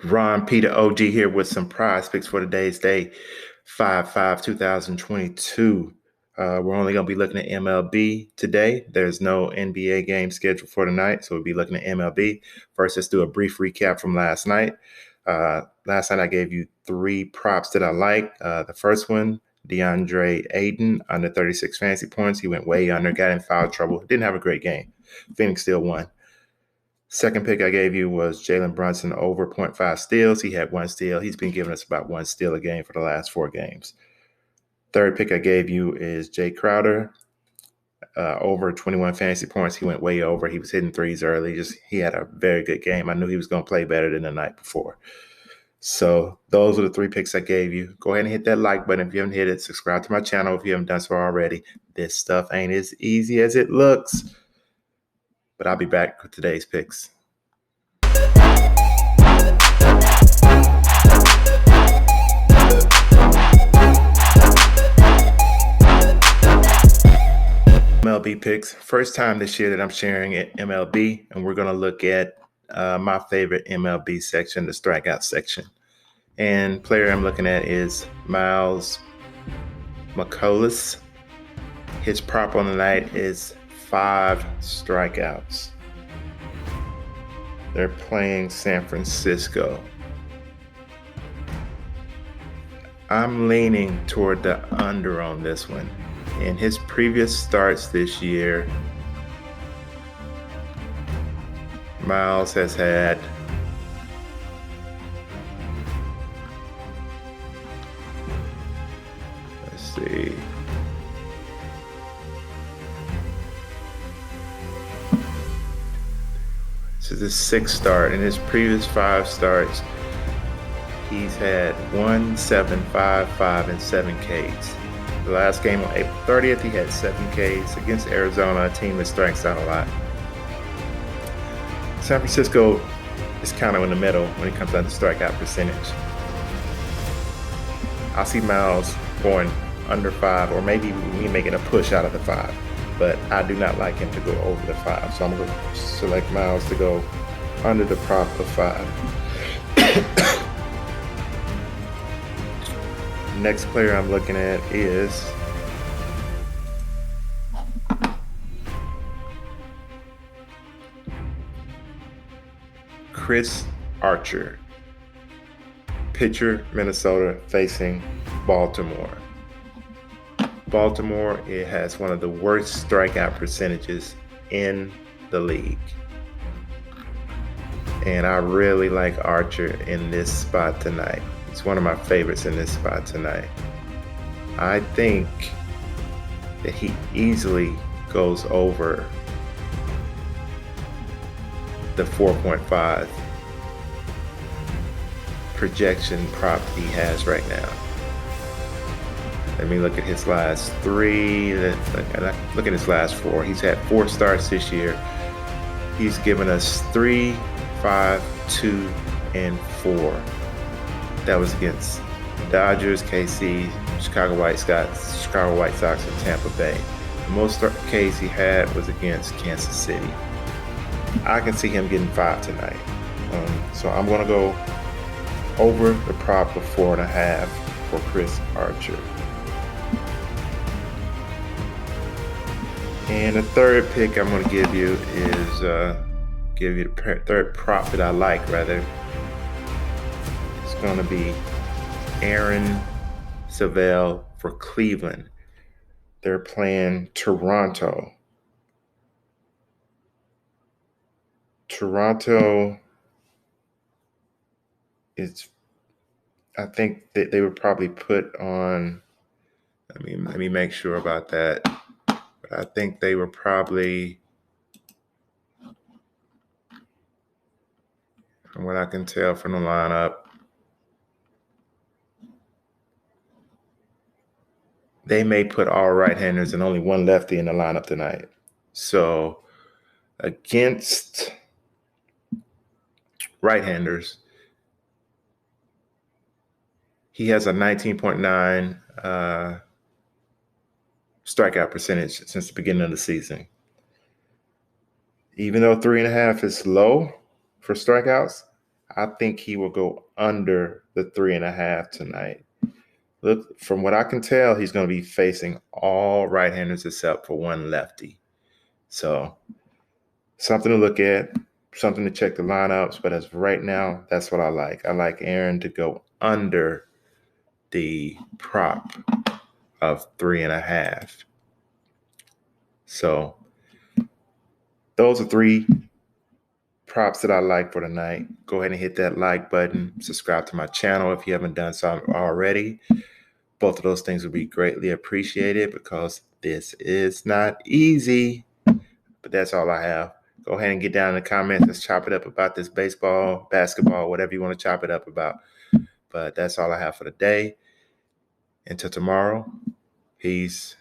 Ron Peter OG here with some prize picks for today's day, 5/5/2022. We're only going to be looking at MLB today. There's no NBA game scheduled for tonight, so we'll be looking at MLB. First, let's do a brief recap from last night. Last night I gave you three props that I like. The first one, DeAndre Ayton, under 36 fantasy points. He went way under, got in foul trouble. Didn't have a great game. Phoenix still won. Second pick I gave you was Jalen Brunson over 0.5 steals. He had one steal. He's been giving us about one steal a game for the last 4 games. Third pick I gave you is Jay Crowder, over 21 fantasy points. He went way over. He was hitting threes early. He had a very good game. I knew he was going to play better than the night before. So those are the 3 picks I gave you. Go ahead and hit that like button if you haven't hit it. Subscribe to my channel if you haven't done so already. This stuff ain't as easy as it looks. But I'll be back with today's picks. Mlb Picks. First time this year that I'm sharing at MLB, and we're going to look at my favorite MLB section, the strikeout section. And player I'm looking at is Mccullus. His prop on the night is 5 strikeouts. They're playing San Francisco. I'm leaning toward the under on this one. In his previous starts this year, Miles has had This is his 6th start. In his previous 5 starts, he's had 1, 7, 5, 5, and 7 Ks. The last game on April 30th, he had 7 Ks against Arizona, a team that strikes out a lot. San Francisco is kind of in the middle when it comes down to strikeout percentage. I see Miles going under 5, or maybe me making a push out of the 5. But I do not like him to go over the 5. So I'm going to select Miles to go under the prop of 5. Next player I'm looking at is Chris Archer, pitcher, Minnesota, facing Baltimore. Baltimore, it has one of the worst strikeout percentages in the league. And I really like Archer in this spot tonight. He's one of my favorites in this spot tonight. I think that he easily goes over the 4.5 projection prop he has right now. Let me look at his last 3. Look at his last 4. He's had 4 starts this year. He's given us 3, 5, 2, and 4. That was against Dodgers, KC, Chicago White Sox, and Tampa Bay. The most Ks he had was against Kansas City. I can see him getting 5 tonight. So I'm going to go over the prop of 4.5 for Chris Archer. And the third pick I'm going to give you is the third prop that I like, rather. It's going to be Aaron Savelle for Cleveland. They're playing Toronto. Toronto is, I think that they would probably put on, let me make sure about that. But I think they were probably, from what I can tell from the lineup, they may put all right-handers and only one lefty in the lineup tonight. So against right-handers, he has a 19.9 strikeout percentage since the beginning of the season. Even though 3.5 is low for strikeouts, I think he will go under the 3.5 tonight. Look, from what I can tell, he's going to be facing all right-handers except for one lefty. So something to look at, something to check the lineups. But as of right now, that's what I like. I like Aaron to go under the prop of 3.5. So those are 3 props that I like for tonight. Go ahead and hit that like button. Subscribe to my channel if you haven't done so already. Both of those things would be greatly appreciated because this is not easy. But that's all I have. Go ahead and get down in the comments. Let's chop it up about this baseball, basketball, whatever you want to chop it up about. But that's all I have for today. Until tomorrow, peace.